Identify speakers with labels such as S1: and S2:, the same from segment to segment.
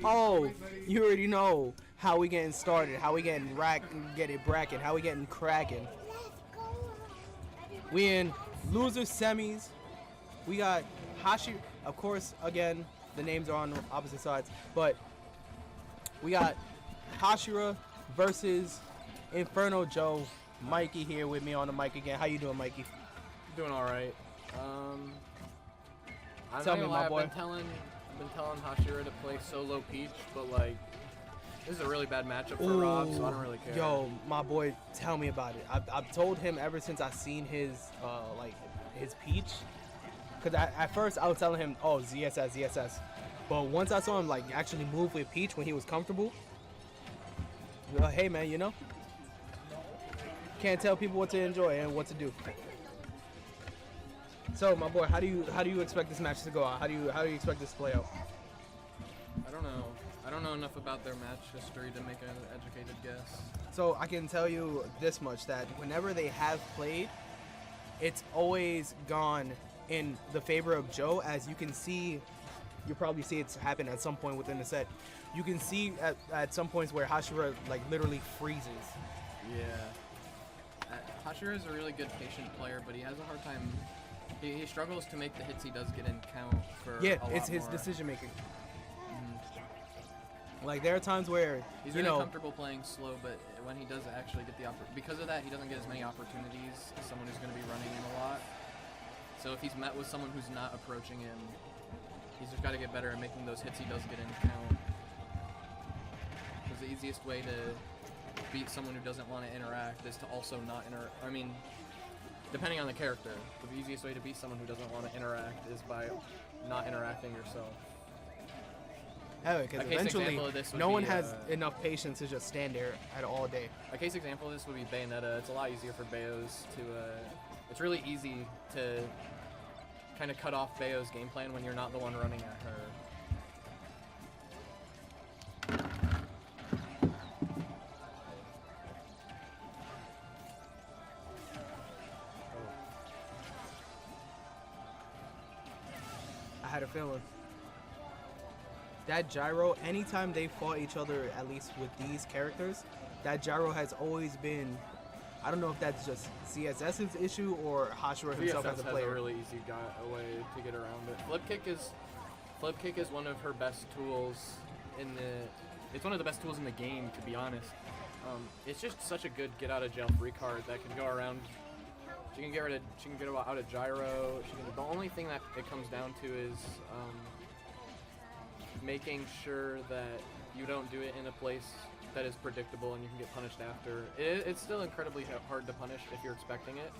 S1: Oh, you already know how we getting started, how we getting bracket, how we getting cracking. We in loser semis. We got Hashira. Of course, again, the names are on opposite sides, but we got Hashira versus InfernoJoe. Mikey here with me on the mic again. How you doing, Mikey?
S2: Doing all right.
S1: Tell me, my boy.
S2: I've been telling Hashira to play solo Peach, but like, this is a really bad matchup for Rob, so I don't really care.
S1: Yo, my boy, tell me about it. I've told him ever since I seen his his Peach, because at first I was telling him, oh, ZSS, but once I saw him like actually move with Peach when he was comfortable, hey man, you know, can't tell people what to enjoy and what to do. So, my boy, how do you expect this match to go out? How do you expect this to play out?
S2: I don't know. I don't know enough about their match history to make an educated guess.
S1: So I can tell you this much, that whenever they have played, it's always gone in the favor of Joe. As you can see, you probably see it's happen at some point within the set. You can see at some points where Hashira like literally freezes.
S2: Yeah. Hashira is a really good patient player, but he has a hard time. He struggles to make the hits he does get in count for a lot
S1: it's his
S2: more.
S1: decision making. Like, there are times where
S2: he's really comfortable playing slow, but when he does actually get the because of that, he doesn't get as many opportunities as someone who's going to be running in a lot. So if he's met with someone who's not approaching him, he's just got to get better at making those hits he does get in count. Because the easiest way to beat someone who doesn't want to interact is to also not interact. I mean, depending on the character, the easiest way to beat someone who doesn't want to interact is by not interacting yourself.
S1: Because eventually no one has enough patience to just stand there at all day.
S2: A case example of this would be Bayonetta. It's a lot easier for Bayos to... it's really easy to kind of cut off Bayo's game plan when you're not the one running at her.
S1: I had a feeling. That gyro, anytime they fought each other, at least with these characters, that gyro has always been, I don't know if that's just CSS's issue or Hashira himself as a player.
S2: Has a really easy way to get around it. Flip kick is one of her best tools it's one of the best tools in the game, to be honest. It's just such a good get out of jail free card that can go around. She can get out of gyro. The only thing that it comes down to is making sure that you don't do it in a place that is predictable and you can get punished after. It's still incredibly hard to punish if you're expecting it,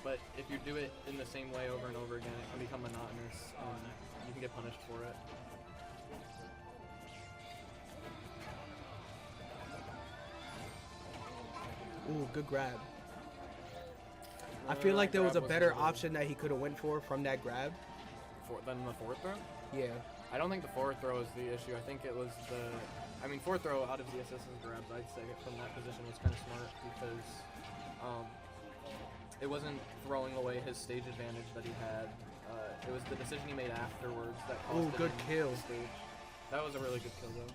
S2: but if you do it in the same way over and over again, it can become monotonous and you can get punished for it.
S1: Ooh, good grab. I feel like there was a better option that he could have went for from that grab.
S2: Than the forward throw?
S1: Yeah.
S2: I don't think the forward throw is the issue. I think it was forward throw out of ZSS's grabs, I'd say, from that position was kind of smart because it wasn't throwing away his stage advantage that he had. It was the decision he made afterwards that caused
S1: good kill.
S2: The stage. That was a really good kill, though.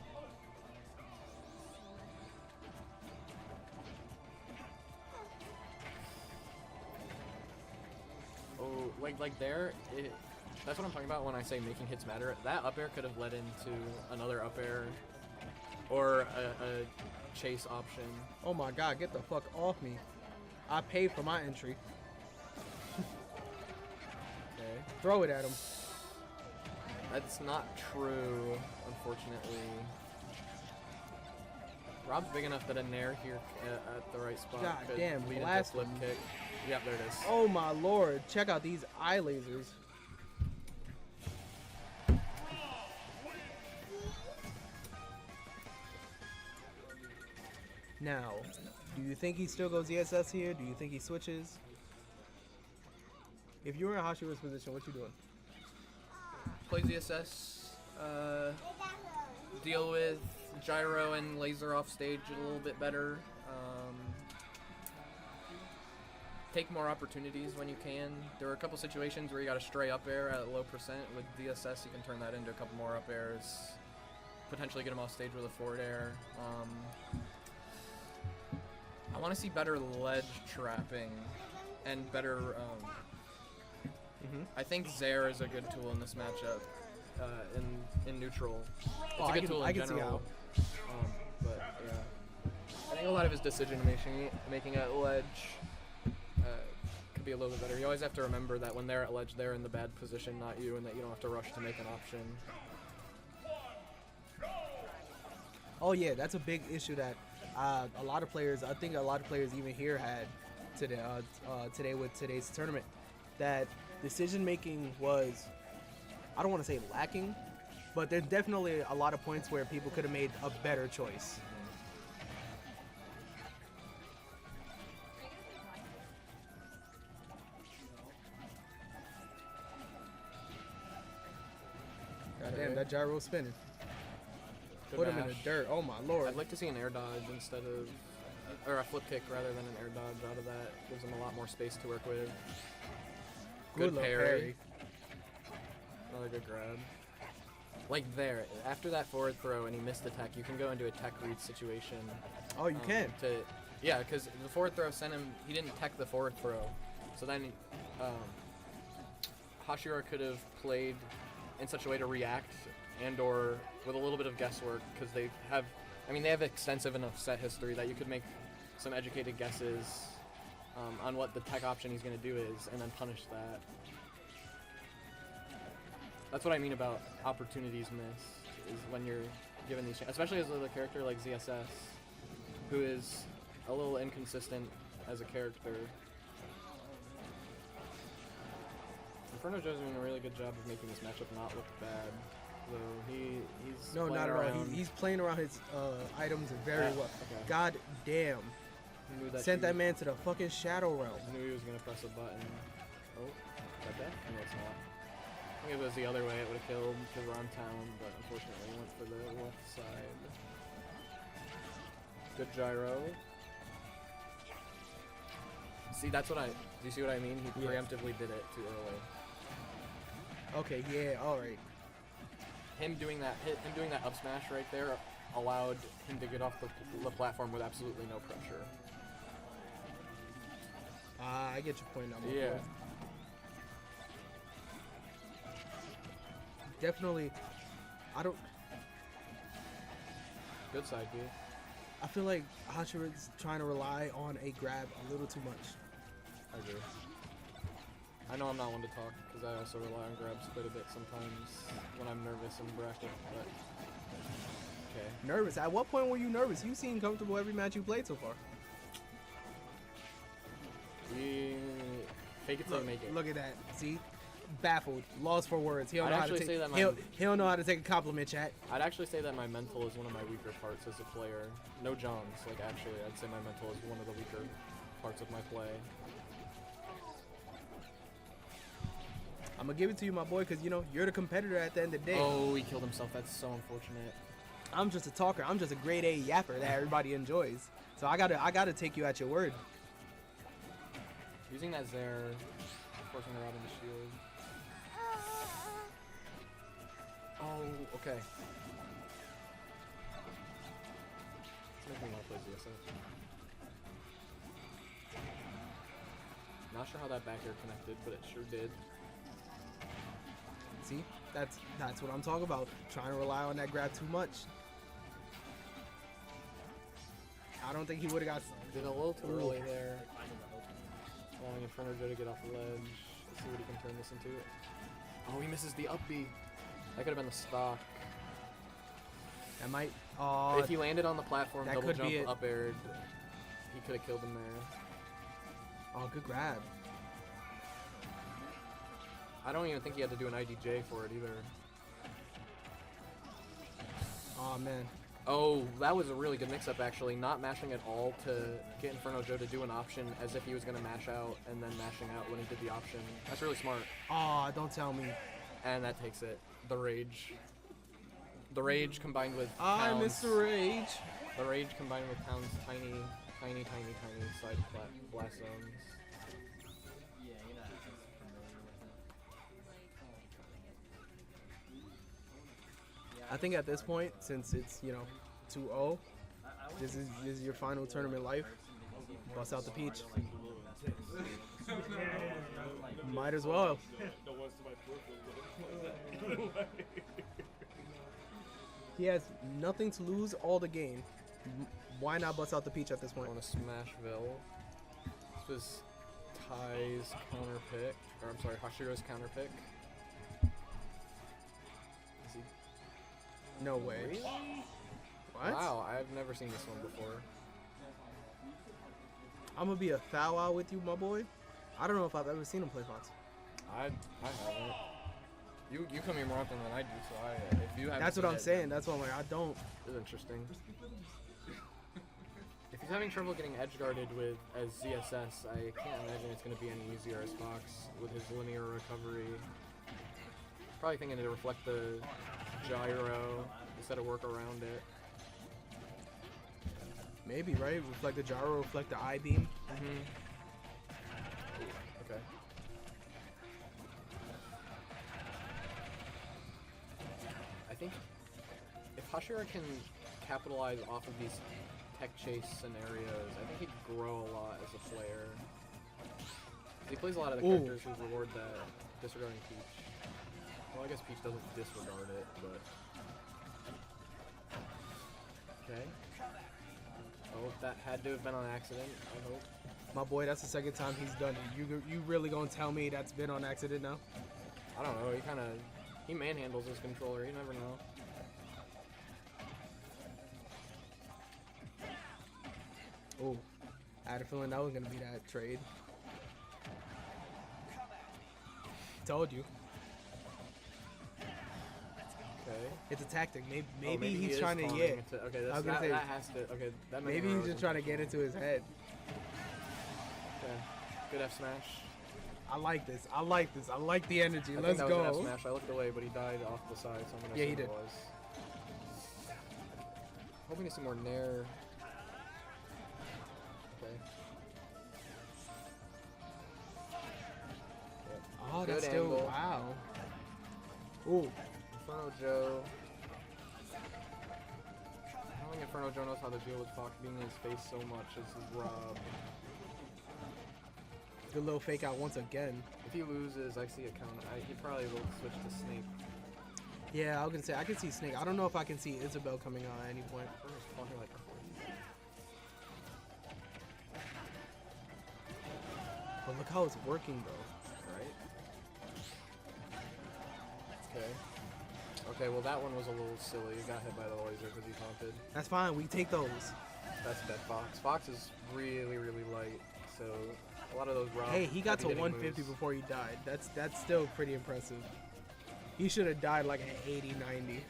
S2: Oh, like there, that's what I'm talking about when I say making hits matter. That up air could have led into another up air or a chase option.
S1: Oh my god, get the fuck off me. I paid for my entry.
S2: Okay.
S1: Throw it at him.
S2: That's not true, unfortunately. Rob's big enough that a nair here at the right spot
S1: God damn,
S2: lead into a
S1: blast
S2: flip
S1: him.
S2: kick. Yep, there it is.
S1: Oh my lord, check out these eye lasers. Now, do you think he still goes ESS here? Do you think he switches? If you were in Hashira's position, what you doing?
S2: Play ZSS, deal with gyro and laser off stage a little bit better. Take more opportunities when you can. There are a couple situations where you got a stray up air at a low percent. With DSS, you can turn that into a couple more up airs. potentially get him off stage with a forward air. I want to see better ledge trapping and better. I think Zaire is a good tool in this matchup. In neutral, it's a good tool in general. But yeah, I think a lot of his decision making at ledge could be a little bit better. You always have to remember that when they're at ledge, they're in the bad position, not you, and that you don't have to rush to make an option.
S1: Oh yeah, that's a big issue that a lot of players, I think a lot of players even here had today with today's tournament, that decision making was, I don't want to say lacking, but there's definitely a lot of points where people could have made a better choice. God damn, that gyro's spinning. Put him in the dirt. Oh my lord.
S2: I'd like to see an air dodge instead of, or a flip kick rather than an air dodge out of that. Gives him a lot more space to work with. Good parry. Another good grab. Like there, after that forward throw and he missed the tech, you can go into a tech read situation.
S1: Oh, you can?
S2: Yeah, because the forward throw sent him, he didn't tech the forward throw. So then Hashira could have played in such a way to react and or with a little bit of guesswork, because they have extensive enough set history that you could make some educated guesses on what the tech option he's going to do is and then punish that. That's what I mean about opportunities missed, is when you're given these, especially as a character like ZSS, who is a little inconsistent as a character. InfernoJoe's doing a really good job of making this matchup not look bad. So he's
S1: no, not at all. He's playing around his items very well. Okay. God damn. Sent that man to the fucking Shadow Realm.
S2: I knew he was gonna press a button. Oh, is that death? No, it's not. I think if it was the other way, it would have killed because we're on town, but unfortunately went for the left side. Good gyro. See, that's what do you see what I mean? He preemptively did it too early.
S1: Okay, yeah, alright.
S2: Him doing that up smash right there allowed him to get off the platform with absolutely no pressure.
S1: I get your point now.
S2: Yeah.
S1: Definitely, I don't...
S2: Good side B.
S1: I feel like Hashira's trying to rely on a grab a little too much.
S2: I agree. I know I'm not one to talk, because I also rely on grabs quite a bit sometimes when I'm nervous in bracket, but... Okay.
S1: Nervous? At what point were you nervous? You seem comfortable every match you played so far.
S2: Fake it till you make it.
S1: Look at that. See? Baffled. Lost for words. He don't know how to take a compliment, chat.
S2: I'd actually say that my mental is one of my weaker parts as a player. No Johns. Like, actually, I'd say my mental is one of the weaker parts of my play.
S1: I'm gonna give it to you, my boy, because, you know, you're the competitor at the end of the day.
S2: Oh, he killed himself. That's so unfortunate.
S1: I'm just a talker. I'm just a grade A yapper that everybody enjoys. So I gotta take you at your word.
S2: Using that Zaire, forcing her out into shield. Oh, okay. It's making me want to play ZSS. Not sure how that back air connected, but it sure did.
S1: See, that's what I'm talking about. Trying to rely on that grab too much. I don't think he would have got.
S2: Did a little too early there. Allowing InfernoJoe to get off the ledge. Let's see what he can turn this into. Oh, he misses the up B. That could have been the stock.
S1: That might.
S2: If he landed on the platform, double jump, up aired, he could have killed him there.
S1: Oh, good grab.
S2: I don't even think he had to do an IDJ for it either.
S1: Oh man.
S2: Oh, that was a really good mix-up actually. Not mashing at all to get InfernoJoe to do an option as if he was going to mash out and then mashing out when he did the option. That's really smart.
S1: Oh, don't tell me.
S2: And that takes it. The rage. The rage combined with
S1: I miss the rage.
S2: The rage combined with Town's tiny side blast zones.
S1: I think at this point, since it's 2-0, this is your final tournament life. Bust out the peach. Might as well. He has nothing to lose, all to gain. Why not bust out the peach at this point?
S2: On a Smashville. This was Ty's counter pick, or I'm sorry, Hashira's counter pick. Is he?
S1: No way.
S2: Really?
S1: What?
S2: Wow, I've never seen this one before.
S1: I'm gonna be a foul out with you, my boy. I don't know if I've ever seen him play Fox.
S2: I haven't. You come here more often than I do, so if you haven't.
S1: That's what
S2: seen
S1: I'm
S2: it,
S1: saying. That's why I'm like, I don't.
S2: It's interesting. If he's having trouble getting edge guarded as ZSS, I can't imagine it's going to be any easier as Fox with his linear recovery. Probably thinking to reflect the gyro instead of work around it.
S1: Maybe, right? Reflect the gyro, reflect the I-beam.
S2: Mm-hmm. Okay. I think if Hashira can capitalize off of these tech chase scenarios, I think he'd grow a lot as a player. He plays a lot of the characters who reward that disregarding Peach. Well, I guess Peach doesn't disregard it, but... Okay. Oh, that had to have been on accident, I hope.
S1: My boy, that's the second time he's done it. You really gonna tell me that's been on accident now?
S2: I don't know, he manhandles his controller, you never know.
S1: Oh, I had a feeling that was gonna be that trade. Told you.
S2: Okay.
S1: It's a tactic. Maybe,
S2: Maybe
S1: he's
S2: he
S1: trying to,
S2: taunting
S1: yeah.
S2: it to- okay,
S1: I was gonna say,
S2: that has to. Okay, that makes
S1: maybe he's just trying to get into his head.
S2: Okay. Good F smash.
S1: I like this. I like this. I like the energy.
S2: I
S1: Let's
S2: think that was an
S1: go.
S2: F smash. I looked away, but he died off the side, so I'm gonna
S1: Yeah,
S2: assume
S1: he did.
S2: it was. Hoping to see more Nair. Okay.
S1: Oh,
S2: Good
S1: that's still
S2: angle.
S1: wow. Ooh,
S2: InfernoJoe. I don't think InfernoJoe knows how to deal with Fox being in his face so much as his Rob.
S1: good little fake out once again.
S2: If he loses, I see a count. He probably will switch to Snake.
S1: Yeah, I was gonna say I can see Snake. I don't know if I can see Isabel coming on at any point.
S2: I'm just fucking like
S1: But look how it's working though.
S2: right? Okay. Okay, well that one was a little silly. He got hit by the laser because he taunted.
S1: That's fine. We take those.
S2: That's dead Fox. Fox is really, really light, so a lot of those Rob
S1: Hey, he got to
S2: heavy-hitting
S1: 150
S2: moves.
S1: before he died. That's still pretty impressive. He should have died like at 80, 90.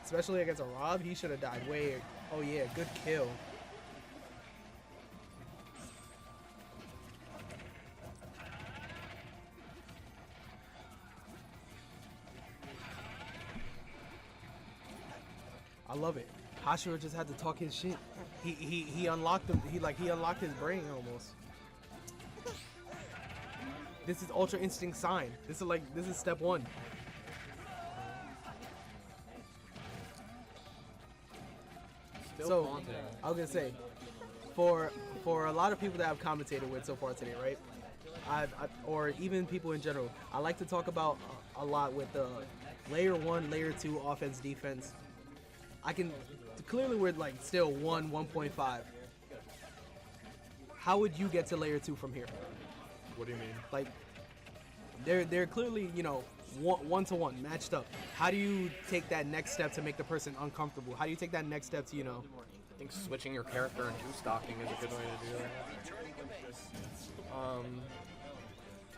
S1: Especially against a Rob, he should have died way. Oh yeah, good kill. I love it. Hashira just had to talk his shit. He unlocked him. He unlocked his brain almost. This is Ultra Instinct sign. This is step one.
S2: Still
S1: So
S2: taunting.
S1: I was gonna say, for a lot of people that I've commentated with so far today, right? Or even people in general, I like to talk about a lot with the layer 1, layer 2 offense, defense. I can clearly we're like still 1.5. How would you get to layer 2 from here?
S2: What do you mean?
S1: Like they're clearly, one to one matched up. How do you take that next step to make the person uncomfortable? How do you take that next step to,
S2: I think switching your character and two-stocking is a good way to do that.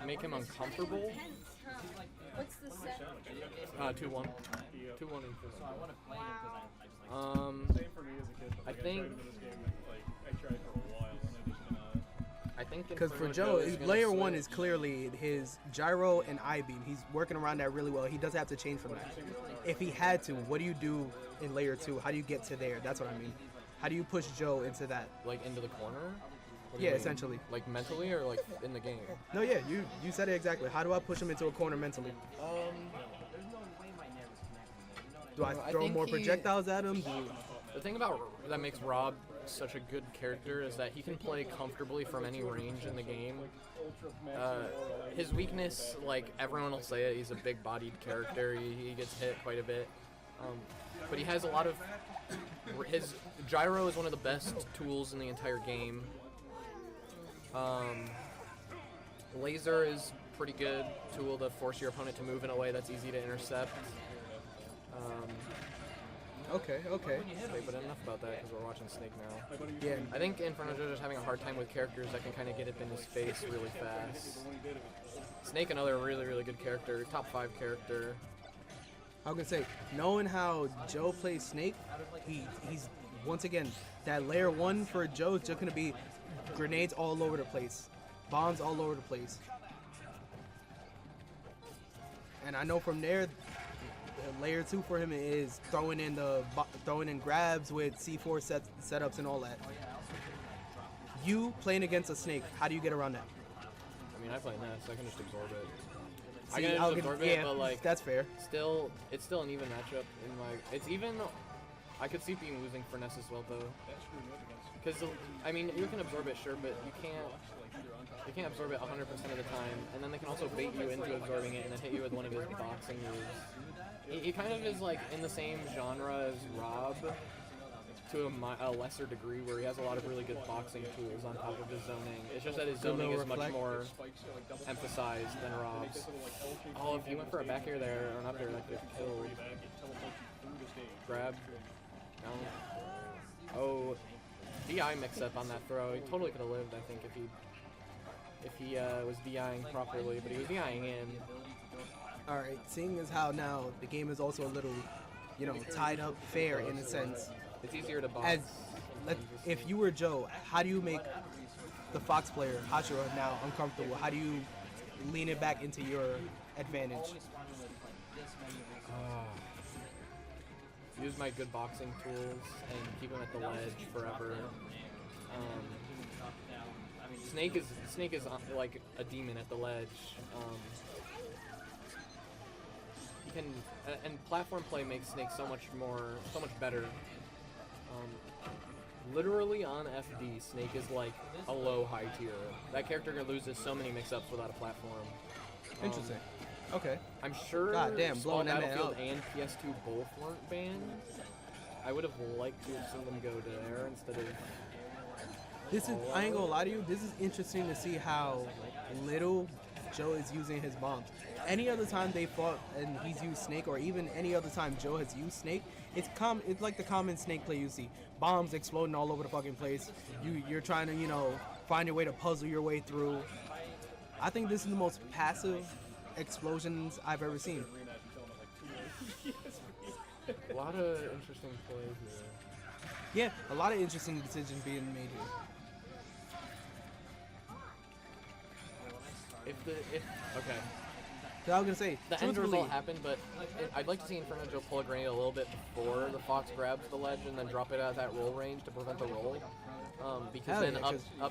S2: Make him uncomfortable.
S3: What's the set?
S2: 2-1. 2-1 I think. I think
S1: because for
S2: InfernoJoe
S1: Joe,
S2: is gonna
S1: layer 1
S2: switch.
S1: is clearly his gyro and I-beam. He's working around that really well. He doesn't have to change from that. If he had to, what do you do in layer 2? How do you get to there? That's what I mean. How do you push Joe into that?
S2: Like into the corner. What do
S1: Yeah,
S2: you mean?
S1: essentially.
S2: Like mentally or like in the game?
S1: No, yeah, you said it exactly. How do I push him into a corner mentally? Do I
S2: I
S1: throw
S2: think
S1: more
S2: he-
S1: projectiles at him?
S2: The thing about that makes Rob such a good character is that he can play comfortably from any range in the game. His weakness, like everyone will say it, he's a big-bodied character. He gets hit quite a bit, but he has a lot of. His gyro is one of the best tools in the entire game. Laser is pretty good tool to force your opponent to move in a way that's easy to intercept.
S1: Okay.
S2: Okay, but enough about that because we're watching Snake now.
S1: Yeah.
S2: I think InfernoJoe is having a hard time with characters that can kind of get up in his face really fast. Snake, another really, really good character, top 5 character.
S1: I was gonna say, knowing how Joe plays Snake, he's once again that layer 1 for Joe is just gonna be grenades all over the place, bombs all over the place, and I know from there, layer 2 for him is throwing in grabs with C4 setups and all that. You playing against a Snake, how do you get around that?
S2: I mean, I play Ness, I can just absorb it. I
S1: See,
S2: can just absorb it, but like
S1: that's fair.
S2: it's still an even matchup. It's even. I could see being losing for Ness as well though. Because I mean, you can absorb it, sure, but you can't absorb it 100% of the time, and then they can also bait you into absorbing it and then hit you with one of his boxing moves. He kind of is like in the same genre as Rob, to a lesser degree, where he has a lot of really good boxing tools on top of his zoning. It's just that his zoning is much more emphasized than Rob's. Oh, if you went for a back air there, or not there, that could have killed. Grab. No. Oh, DI mix-up on that throw. He totally could have lived, I think, if he was DIing properly, but he was DIing in.
S1: Alright, seeing as how now the game is also a little, tied up fair in a sense.
S2: It's easier to box.
S1: If you were Joe, how do you make the Fox player, Hashira, now uncomfortable? How do you lean it back into your advantage?
S2: Use my good boxing tools and keep him at the ledge forever. Snake is like a demon at the ledge. He can and platform play makes Snake so much better. Literally on FD, Snake is like a low high tier. That character loses so many mix-ups without a platform.
S1: Interesting. Okay.
S2: I'm sure
S1: God damn, blowing that man
S2: Battlefield
S1: out.
S2: and PS2 both weren't banned. I would have liked to have seen them go to there instead of.
S1: I ain't gonna lie to you, this is interesting to see how little Joe is using his bombs. Any other time they fought and he's used Snake, or even any other time Joe has used Snake, it's like the common Snake play you see. Bombs exploding all over the fucking place. You're trying to, find your way to puzzle your way through. I think this is the most passive explosions I've ever seen.
S2: A lot of interesting plays here.
S1: Yeah, a lot of interesting decisions being made here.
S2: Okay.
S1: So I was gonna say,
S2: The end
S1: truthfully,
S2: result happened, but I'd like to see InfernoJoe pull a grenade a little bit before the Fox grabs the ledge and then drop it at that roll range to prevent the roll. Because
S1: Hell
S2: then
S1: yeah,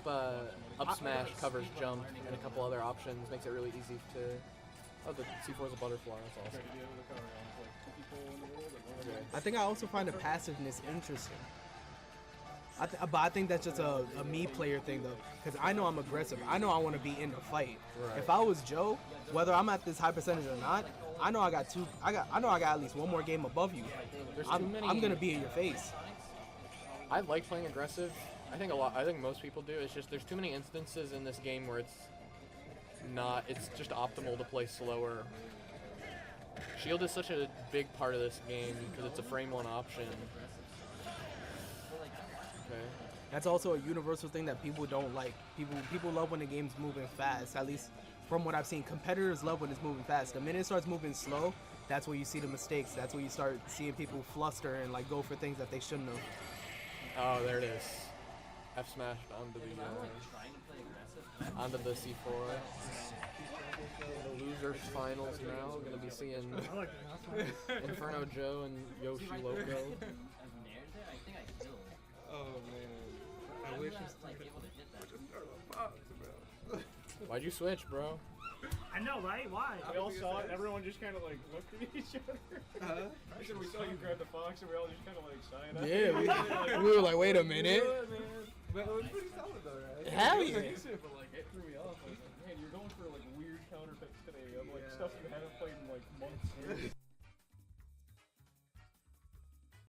S2: up smash covers jump and a couple other options, makes it really easy to. Oh, the C4 is a butterfly. That's awesome. Okay.
S1: I think I also find the passiveness interesting. But I think that's just a me player thing though, because I know I'm aggressive. I know I want to be in the fight.
S2: Right.
S1: If I was Joe, whether I'm at this high percentage or not, I know I got at least one more game above you. I'm gonna be in your face.
S2: I like playing aggressive. I think most people do. It's just there's too many instances in this game where it's just optimal to play slower. Shield is such a big part of this game because it's a frame one option. Okay.
S1: That's also a universal thing that people don't like. People love when the game's moving fast. At least from what I've seen, competitors love when it's moving fast. The minute it starts moving slow, that's where you see the mistakes. That's where you start seeing people fluster and like go for things that they shouldn't have.
S2: Oh, there it is. F smashed onto the C4. The losers finals now. We're gonna be seeing InfernoJoe and Yoshi Loco.
S4: Oh man, I wish I still could.
S2: Why'd you switch, bro?
S5: I know, right? Why?
S6: We all saw it. Everyone just kind of like looked at each other. I said we saw you grab the fox, and we all just kind of like sighed.
S1: Yeah, we were like, wait a minute.
S4: But it was pretty solid though, right?
S1: Hell yeah.
S6: But like it threw me off. I was like, man, you're going for like weird counterpicks today of like stuff you haven't played in like months.